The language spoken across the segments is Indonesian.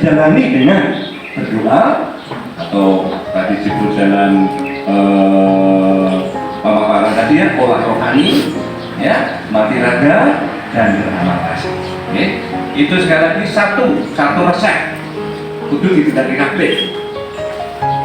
dijalani dengan berdoa atau tadi disebut jalan pemaparan tadi ya, olah rohani, ya, mati raga dan beramal kasih. Okay. Itu sekali lagi satu resep kudu ditindaki kabeh.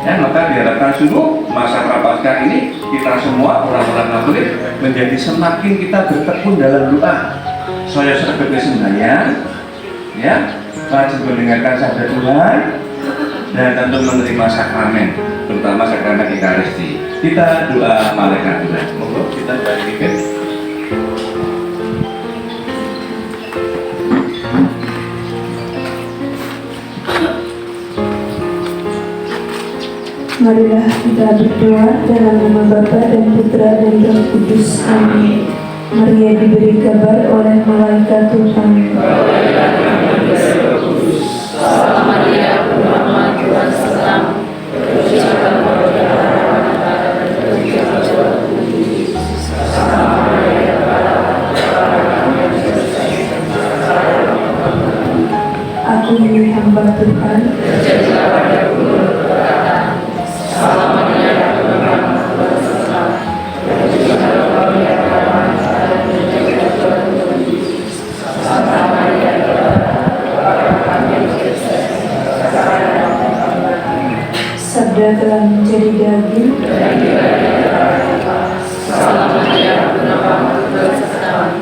Ya, maka diharapkan sungguh masa prapaskah ini kita semua orang-orang Katolik menjadi semakin kita bertekun dalam doa. Saya sebagai sembahyang, ya, rajin mendengarkan sabda Tuhan dan tentu menerima sakramen, terutama sakramen Ekaristi. Kita doa malaikat Tuhan. Monggo kita berikan. Marilah kita berdoa dalam nama Bapa dan Putra dan Roh Kudus. Amin. Maria diberi kabar oleh malaikat Tuhan. Salam Maria, penuh rahmat, Tuhan sertamu. Berkata Aku ini hamba Tuhan. jadilah padaku menurut perkataan. Salam Maria, penuh rahmat, Tuhan sertamu. Santa Maria, Sabda telah menjadi daging. Salam Maria, penuh rahmat, Tuhan sertamu.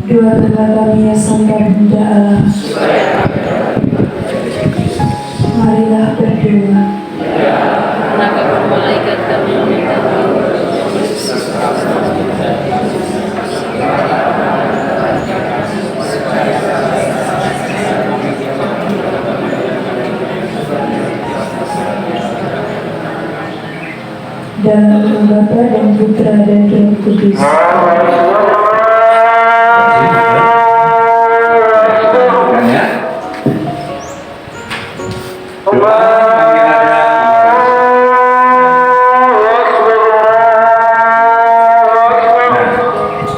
Doakanlah kami ya Santa Bunda Allah. Marilah berdoa. Maka malaikat kami meminta Dalam nama Bapa dan Putra dan Roh Kudus.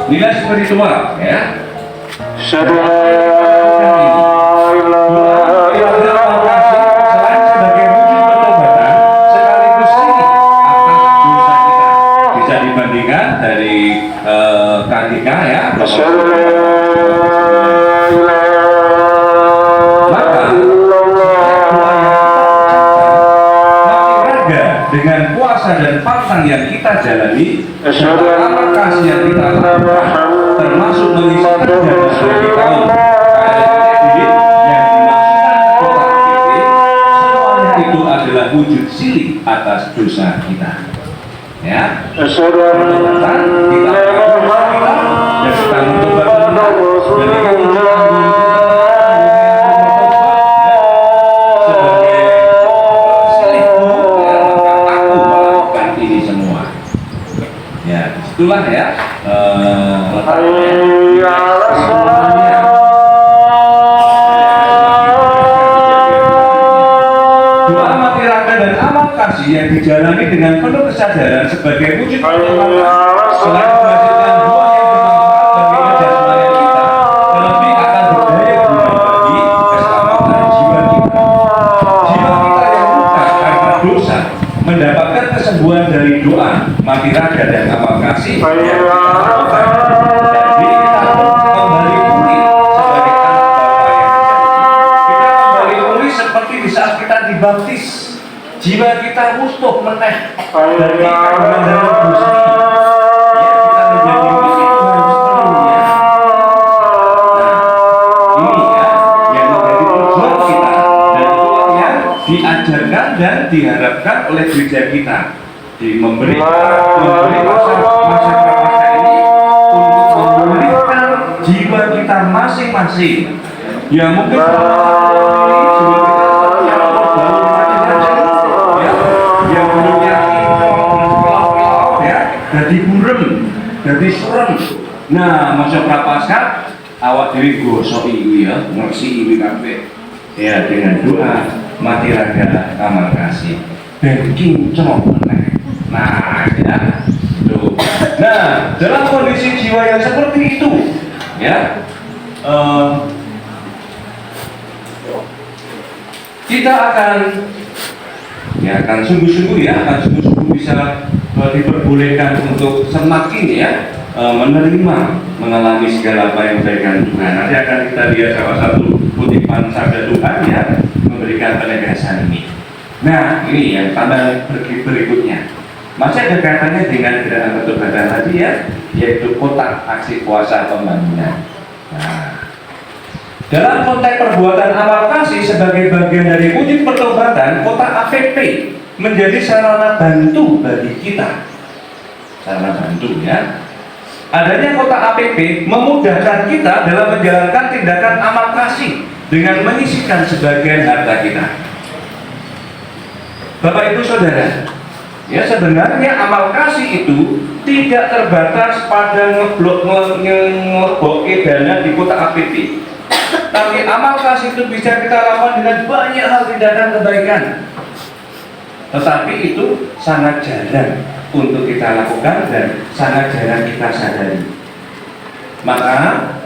Nilai spiritual, ya. Bisa dibandingkan dari Kantika, ya. Dengan puasa dan pantang yang kita jalani, amal kasih yang kita lakukan, termasuk mengisikan dana bagi kaum yang dimasukkan ke kotak PT, semuanya itu adalah wujud silik atas dosa kita. Ya, pertobatan kita dan kita mencoba itulah ya doa mati raga dan amal kasih yang dijalani dengan penuh kesadaran sebagai wujud pertolongan selain menghasilkan buah yang bermanfaat bagi jasmani kita, terlebih akan berdaya guna bagi keselamatan jiwa kita. Jiwa kita yang luka karena dosa mendapatkan kesembuhan dari doa mati raga dan amal kasih yang kita lakukan. Jadi kita kembali pulih sebagai anak Bapa yang sejati. Kita kembali pulih seperti di saat kita dibaptis. Jiwa kita utuh meneh dari kandungan darah Gusti. Ya, kita menjadi milik Tuhan sepenuhnya. Nah, ini ya yang menjadi tujuan kita dan itulah yang diajarkan dan diharapkan oleh gereja kita. Memberi masa prapaskah ini untuk memulihkan jiwa kita masing-masing. Ya mungkin jiwa kita yang baru macam-macam, ya, yang menyakiti, ya, jadi burem, jadi serem. Nah, masa prapaskah awak dhewe gosok iki ya, ngersi iki kabeh. Ya dengan doa mati raga amal kasih. ben kinclong meneh. Nah, ya. Tuh. Nah, dalam kondisi jiwa yang seperti itu, ya, kita akan sungguh-sungguh bisa diperbolehkan untuk semakin ya menerima, mengalami segala apa yang diberikan Tuhan. Nanti akan kita lihat salah satu kutipan sabda Tuhan ya memberikan penegasan ini. Nah, ini yang tanda berikutnya. Masih ada kaitannya dengan gerakan pertobatan tadi ya, yaitu kotak aksi kuasa pembangunan. Nah, dalam konteks perbuatan amal kasih sebagai bagian dari wujud pertobatan, kotak APP menjadi sarana bantu bagi kita. Sarana bantu ya. Adanya kotak APP memudahkan kita dalam menjalankan tindakan amal kasih dengan menyisihkan sebagian harta kita. Bapak Ibu Saudara, ya sebenarnya amal kasih itu tidak terbatas pada ngeblok dana di kotak APP. Tapi amal kasih itu bisa kita lakukan dengan banyak hal tindakan kebaikan. Tetapi itu sangat jarang untuk kita lakukan dan sangat jarang kita sadari. Maka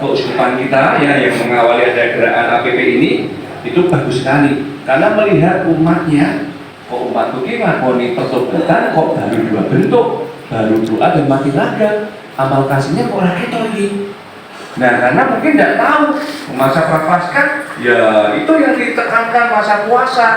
keuskupan kita ya yang mengawali ada gerakan APP ini itu bagus sekali karena melihat umatnya, kok umatku ini ngakoni pertobatan kok baru dua bentuk, baru doa dan mati raga, amal kasihnya kok rakyat lagi. Nah, karena mungkin tidak tahu masa prapaskah, ya itu yang ditekankan masa puasa.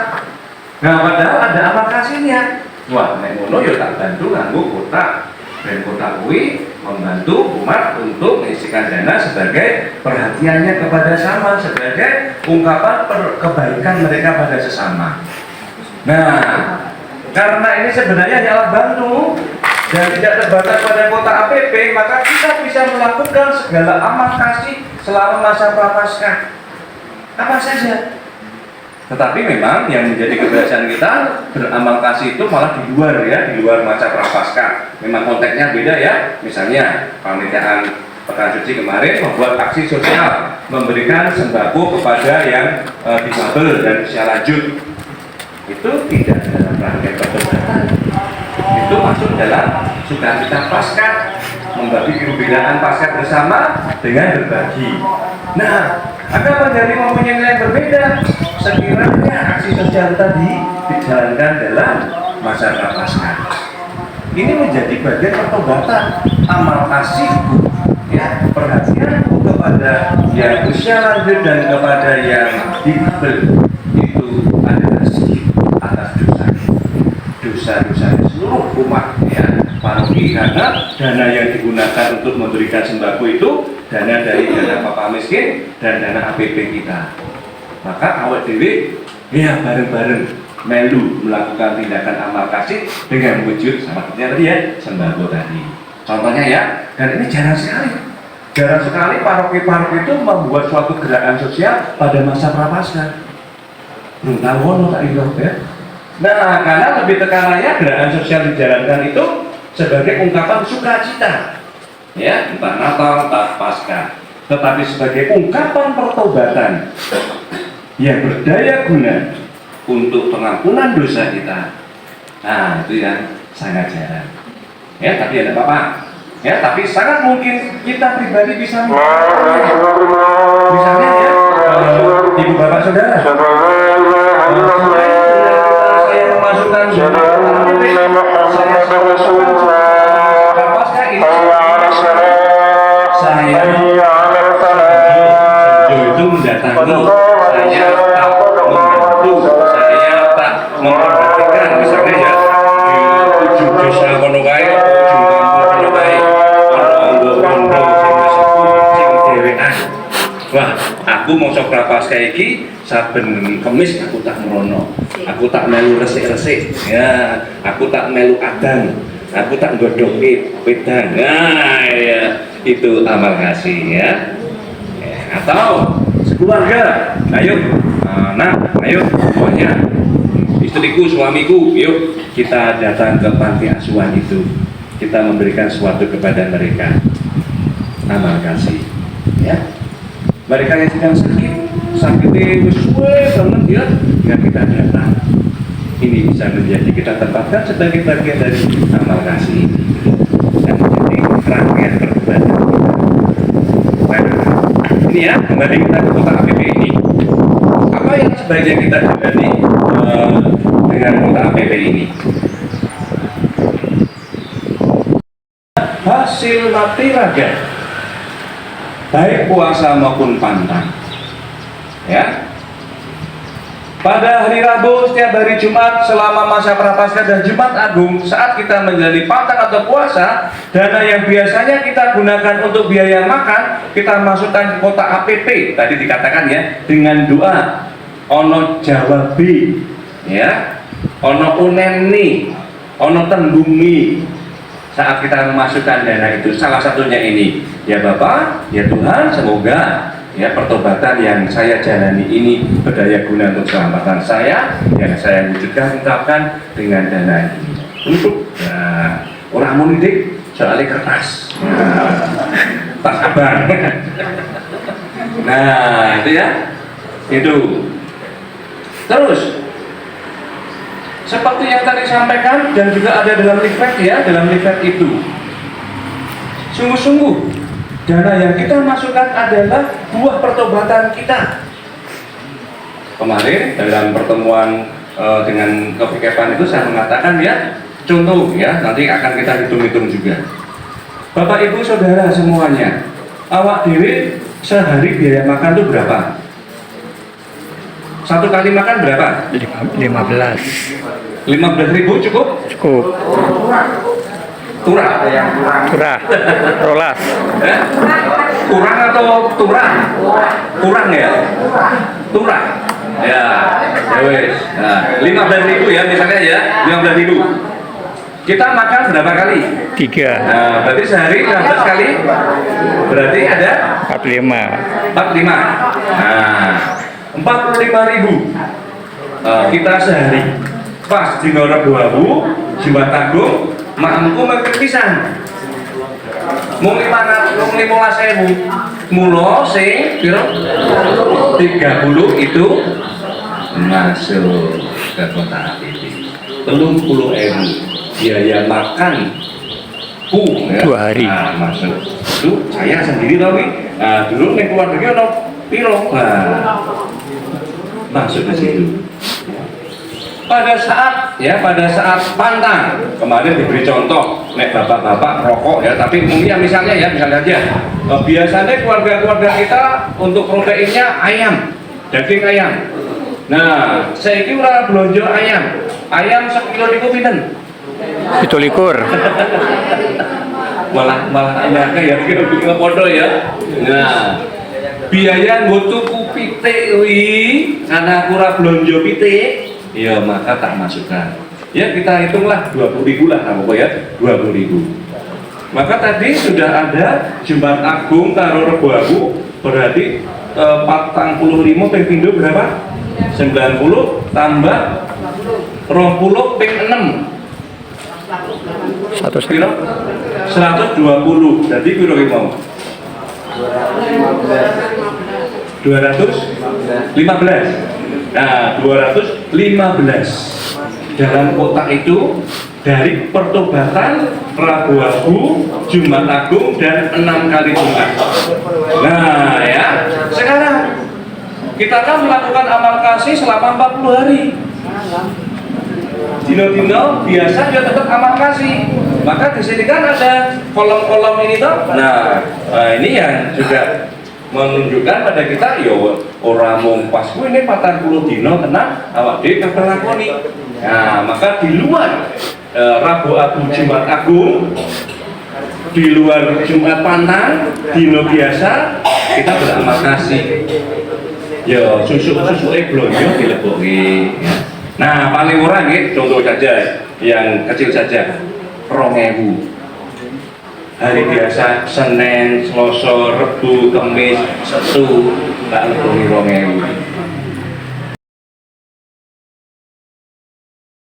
Nah, padahal ada amal kasihnya. Wah, nek ngono ya tak bantu nganggo kotak. Dan kotak kuwi membantu umat untuk mengisikan dana sebagai perhatiannya kepada sama, sebagai ungkapan kebaikan mereka pada sesama. Nah, karena ini sebenarnya hanyalah bantu dan tidak terbatas pada kotak APP, maka kita bisa melakukan segala amal kasih selama masa prapaskah. Apa saja. Tetapi memang yang menjadi kebiasaan kita beramal kasih itu malah di luar ya, di luar masa prapaskah. Memang konteksnya beda ya. Misalnya panitiaan Pekan Suci kemarin membuat aksi sosial, memberikan sembako kepada yang difabel dan usia lanjut. Itu tidak dalam rangkaian pertobatan. Itu masuk dalam sukacita Paskah, membagi kerugian Paskah bersama dengan berbagi. Nah, agar menjadi mempunyai nilai berbeda, sekiranya aksi sosial tadi dijalankan dalam masa Paskah. Ini menjadi bagian pertobatan, amal kasihku, ya, perhatianku kepada yang usia lanjut dan kepada yang difabel itu adalah sedikit atas dosa seluruh umat ya paroki, karena dana yang digunakan untuk memberikan sembako itu dana dari dana Papa Miskin dan dana APP kita. Maka awak dewi ya bareng-bareng melu melakukan tindakan amal kasih dengan wujud sama tadi ya sembako tadi. Contohnya ya, dan ini jarang sekali paroki-paroki itu membuat suatu gerakan sosial pada masa prapaskah. Belum tahu tak ya. Nah, karena lebih tekanannya gerakan sosial dijalankan itu sebagai ungkapan sukacita, ya, entah Natal, entah Paskah, tetapi sebagai ungkapan pertobatan yang berdaya guna untuk pengampunan dosa kita. Nah, itu yang sangat jarang. Ya, tapi ada apa-apa. Ya, tapi sangat mungkin kita pribadi bisa misalnya ya, ibu bapak saudara. Wah, aku mau sok prapaskah iki saben Kemis aku tak merono, aku tak melu resik-resik, ya, aku tak melu adang, aku tak nggodhoki wedang. Nah, ya, itu amal kasih ya. Atau sekeluarga, ayo, anak, ayo semuanya, istriku, suamiku, yuk kita datang ke panti asuhan itu, kita memberikan sesuatu kepada mereka, amal kasih, ya. Mereka yang sedang sakitnya suwe banget ya kita datang, ini bisa menjadi kita tempatkan sebagai bagian dari amal kasih dan menjadi rangkaian perbuatan kita. Nah, ini ya, kembali kita ke kota APP ini. Apa yang sebaiknya kita jalani dengan kota APP ini? Hasil mati raga, baik puasa maupun pantang. Ya. Pada hari Rabu, setiap hari Jumat, selama masa Prapaskah dan Jumat Agung, saat kita menjalani pantang atau puasa, dana yang biasanya kita gunakan untuk biaya makan, kita masukkan ke kota APP. Tadi dikatakan ya, dengan doa ono jawabi, ya, ono uneni, ono tembungi. Saat kita memasukkan dana itu, salah satunya ini, ya Bapak, ya Tuhan, semoga ya pertobatan yang saya jalani ini berdaya guna untuk keselamatan saya, yang saya wujudkan ungkapkan dengan dana ini. Untuk orang munidik soalnya kertas, tas abang. Nah itu ya, itu. Terus seperti yang tadi sampaikan dan juga ada dalam leaflet ya, dalam leaflet itu, sungguh-sungguh dana yang kita masukkan adalah buah pertobatan kita. Kemarin dalam pertemuan dengan Kopi Kepan itu saya mengatakan ya, contoh ya, nanti akan kita hitung-hitung juga. Bapak Ibu Saudara semuanya, awak dewe sehari biaya makan itu berapa? Satu kali makan berapa? 15.000 cukup? Cukup. Turah? Turah. Rolas. Kurang atau turah? Kurang ya? Turah. Ya, wes. Nah, 15.000 ya misalnya ya, 15.000. Kita makan berapa kali? 3. Nah, berarti sehari 16 kali. Berarti ada 45. 45. Nah, 45.000. Kita sehari. Pas di Rebu Abu, Jumat Agung, mampu makan pisang. Mung 15.000. Mulo sing piro? 30 itu masuk ke kota APP. 30.000 biaya makan ya. 2 hari. Nah, masuk. Itu saya sendiri tau nih. Nah, dulu ning keluarga ono piro? Nah, masuk ke situ. Pada saat pantang, kemarin diberi contoh, nek bapak-bapak rokok ya, tapi mungkin misalnya aja, biasanya keluarga-keluarga kita untuk proteinnya ayam, daging ayam. Nah, saya kira belanja ayam sekilo niku pinten? 17. malah enak ya, kira podo ya. Nah, biaya nggo tuku pitik kuwi, karena kurang belanja pitik. Ya maka tak masukkan. Ya kita hitunglah 20.000 lah, apa ya? 20.000. Maka tadi sudah ada Jumat Agung karo Rebu Abu, berarti 45 ping pindho berapa? 90 tambah 20 ping 6. 120. Jadi piro ki mau? 215. Nah, 215 dalam kotak itu dari pertobatan, Rabu Abu, Jumat Agung, dan 6 kali Jumat. Nah ya, sekarang kita akan melakukan amal kasih selama 40 hari. Dino-dino biasa dia tetap amal kasih. Maka di sini kan ada kolom-kolom ini toh. Nah, ini yang juga menunjukkan pada kita yo ora mung pas ini 40 dino tenang awak dhewe kabeh lakoni. Nah, maka di luar Rabu Abu Jumat Agung, di luar Jumat Pantang, dino biasa kita beramal kasih. Yo susu-susuke blonjo dilebokke ya. Nah, paling murah nggih contoh saja yang kecil saja 2.000. Hari biasa Senin, Selasa, Rebu, Kamis, Setu tak lebih 2.000.